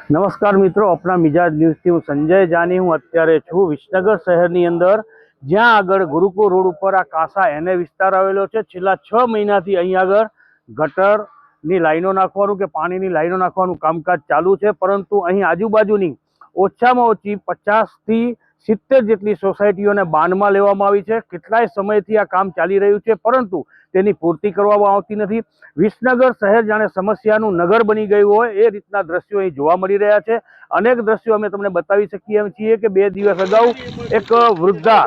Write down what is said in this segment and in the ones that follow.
નમસ્કાર મિત્રો, अपना मिजाज न्यूज़ થી હું સંજય જાની હું અત્યારે છું વિસનગર શહેરની અંદર, જ્યાં આગળ ગુરુકુળ રોડ ઉપર આ કાસા એને વિસ્તાર આવેલો છે। છેલ્લા 6 મહિનાથી અહીં આગળ ગટરની લાઈનો નાખવાનું કે પાણીની લાઈનો નાખવાનું કામકાજ ચાલુ છે, પરંતુ અહીં આજુબાજુની ઓછામાં ઓછી 50 થી 70 જેટલી સોસાયટીઓને બાનમાં લેવામાં આવી છે। કેટલાય સમયથી આ કામ ચાલી રહ્યું છે, પરંતુ તેની પૂર્તિ કરવામાં આવતી નથી। વિસનગર શહેર જાણે સમસ્યાનું નગર બની ગયું હોય એ રીતના દ્રશ્યો અહીં જોવા મળી રહ્યા છે। અનેક દ્રશ્યો અમે તમને બતાવી શકીએ એમ છીએ કે 2 દિવસ અગાઉ એક વૃદ્ધા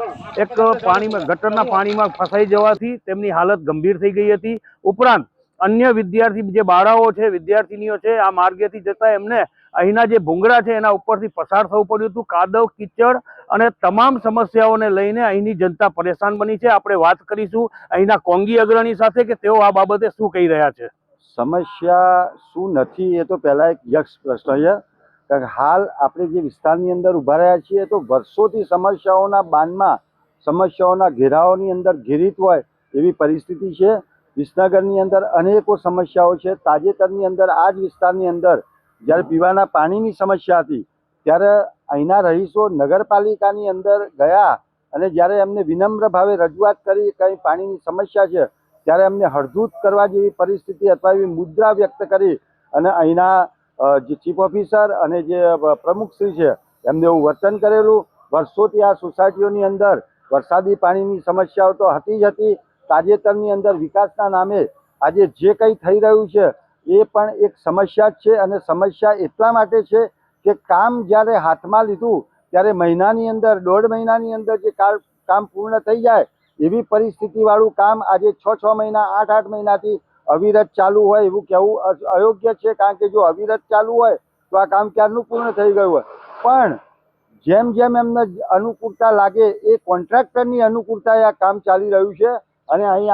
પાણીમાં ગટરના પાણીમાં ફસાઈ જવાથી તેમની હાલત ગંભીર થઈ ગઈ હતી। ઉપરાંત અન્ય વિદ્યાર્થી જે બાળાઓ છે, વિદ્યાર્થીનીઓ છે, આ માર્ગેથી જતા એમને અહીંના જે ભૂંગળા છે એના ઉપરથી પસાર થવું પડ્યું હતું। કાદવ કીચડ અને તમામ સમસ્યાઓને લઈને અહીંની જનતા પરેશાન બની છે। આપણે વાત કરીશું અહીંના કોંગી અગ્રણી સાથે કે તેઓ આ બાબતે શું કહી રહ્યા છે। સમસ્યા શું નથી એ તો પહેલા એક યક્ષ પ્રશ્ન છે, કારણ કે હાલ આપણે જે વિસ્તારની અંદર ઊભા રહ્યા છીએ તો વર્ષોથી સમસ્યાઓના બાનમાં, સમસ્યાઓના ઘેરાઓની અંદર ઘેરિત હોય એવી પરિસ્થિતિ છે। વિસનગરની અંદર અનેકો સમસ્યાઓ છે। તાજેતરની અંદર આ જ વિસ્તારની અંદર જ્યારે પીવાના પાણીની સમસ્યા હતી ત્યારે અહીંના રહીશો નગરપાલિકાની અંદર ગયા અને જ્યારે એમને વિનમ્ર ભાવે રજૂઆત કરી કંઈ પાણીની સમસ્યા છે ત્યારે એમને હળધૂત કરવા જેવી પરિસ્થિતિ અથવા એવી મુદ્રા વ્યક્ત કરી અને અહીંના જે ચીફ ઓફિસર અને જે પ્રમુખશ્રી છે એમને એવું વર્તન કરેલું। વર્ષોથી આ સોસાયટીઓની અંદર વરસાદી પાણીની સમસ્યાઓ તો હતી જ હતી। તાજેતરની અંદર વિકાસના નામે આજે જે કંઈ થઈ રહ્યું છે એ પણ એક સમસ્યા જ છે, અને સમસ્યા એટલા માટે છે કે કામ જ્યારે હાથમાં લીધું ત્યારે મહિનાની અંદર, 1.5 મહિનાની અંદર જે કામ પૂર્ણ થઈ જાય એવી પરિસ્થિતિવાળું કામ આજે 6 મહિના, 8 મહિનાથી અવિરત ચાલુ હોય એવું કહેવું અયોગ્ય છે, કારણ કે જો અવિરત ચાલુ હોય તો આ કામ ક્યારનું પૂર્ણ થઈ ગયું હોય। પણ જેમ જેમ એમને અનુકૂળતા લાગે એ કોન્ટ્રાક્ટરની અનુકૂળતાએ આ કામ ચાલી રહ્યું છે, અને અહીં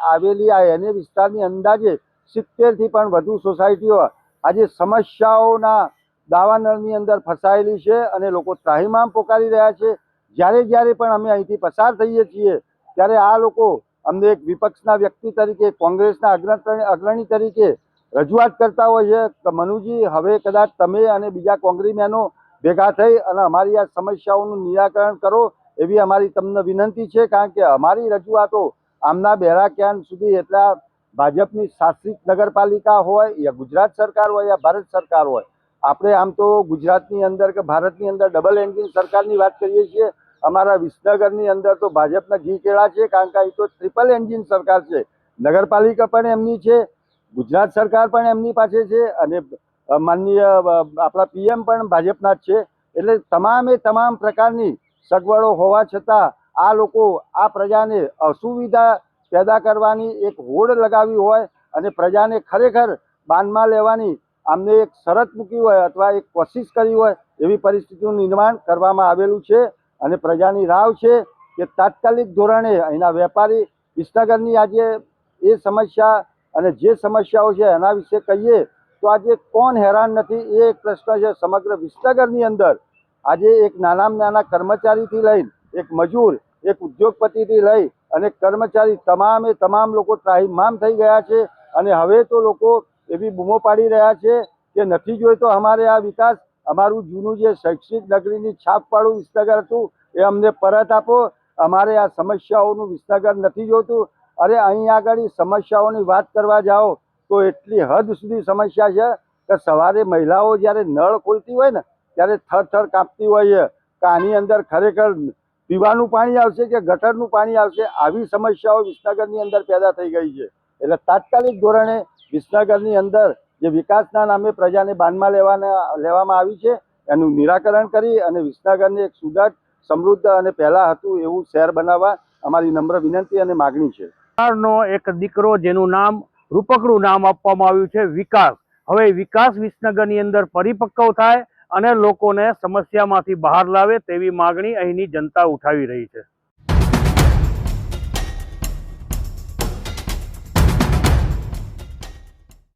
આવેલી આ એને વિસ્તારની અંદાજે 70 થી પણ વધુ સોસાયટીઓ આજે સમસ્યાઓના દાવાનળની અંદર ફસાયેલી છે અને લોકો ત્રાહિમામ પોકારી રહ્યા છે। જ્યારે પણ અમે અહીંથી પસાર થઈએ છીએ ત્યારે આ લોકો અમને એક વિપક્ષના વ્યક્તિ તરીકે, કોંગ્રેસના અગ્રણી તરીકે રજૂઆત કરતા હોય છે કે મનુજી હવે કદાચ તમે અને બીજા કોંગ્રેસમેનો ભેગા થઈ અને અમારી આ સમસ્યાઓનું નિરાકરણ કરો એવી અમારી તમને વિનંતી છે, કારણ કે અમારી રજૂઆતો આમના બહેરા ક્યાન સુધી એટલા ભાજપની શાસિત નગરપાલિકા હોય યા ગુજરાત સરકાર હોય યા ભારત સરકાર હોય, આપણે આમ તો ગુજરાતની અંદર કે ભારતની અંદર ડબલ એન્જિન સરકારની વાત કરીએ છીએ। અમારા વિસનગરની અંદર તો ભાજપના ઘી કેળા છે, કારણ કે અહીં તો ટ્રિપલ એન્જિન સરકાર છે। નગરપાલિકા પણ એમની છે, ગુજરાત સરકાર પણ એમની પાસે છે, અને માનનીય આપણા પીએમ પણ ભાજપના જ છે। એટલે તમામ પ્રકારની સગવડો હોવા છતાં આ લોકો આ પ્રજાને અસુવિધા પેદા કરવાની એક હોડ લગાવી હોય અને પ્રજાને ખરેખર બાનમાં લેવાની આમને એક શરત મૂકી હોય અથવા એક કોશિશ કરી હોય એવી પરિસ્થિતિનું નિર્માણ કરવામાં આવેલું છે, અને પ્રજાની રાવ છે કે તાત્કાલિક ધોરણે અહીંના વેપારી વિસનગરની આજે એ સમસ્યા અને જે સમસ્યાઓ છે એના વિશે કહીએ તો આજે કોણ હેરાન નથી એ એક પ્રશ્ન છે। સમગ્ર વિસનગરની અંદર આજે એક નાનામાં નાના કર્મચારીથી લઈને એક મજૂર, એક ઉદ્યોગપતિથી લઈ અને કર્મચારી તમામ લોકો ત્રાહિમામ થઈ ગયા છે, અને હવે તો લોકો એવી બૂમો પાડી રહ્યા છે કે નથી જોઈતો અમારે આ વિકાસ, અમારું જૂનું જે શૈક્ષણિક નગરીની છાપવાળું વિસનગર હતું એ અમને પરત આપો, અમારે આ સમસ્યાઓનું વિસનગર નથી જોતું। અરે અહીં આગળ સમસ્યાઓની વાત કરવા જાઓ તો એટલી હદ સુધી સમસ્યા છે કે સવારે મહિલાઓ જ્યારે નળ ખોલતી હોય ને ત્યારે થર કાપતી હોય છે કે આની અંદર ખરેખર પીવાનું પાણી આવશે કે ગટરનું પાણી આવશે, આવી સમસ્યાઓ વિસનગરની અંદર પેદા થઈ ગઈ છે। એટલે તાત્કાલિક ધોરણે વિસનગરની અંદર જે વિકાસના નામે પ્રજાને બાનમાં લેવામાં આવી છે એનું નિરાકરણ કરી અને વિસનગરને એક સુદૃઢ, સમૃદ્ધ અને પહેલા હતું એવું શહેર બનાવવા અમારી નમ્ર વિનંતી અને માગણી છે। એક દીકરો જેનું નામ રૂપકનું નામ આપવામાં આવ્યું છે વિકાસ, હવે વિકાસ વિસનગરની અંદર પરિપક્વ થાય અને લોકોને સમસ્યામાંથી બહાર લાવે તેવી માગણી અહીંની જનતા ઉઠાવી રહી છે।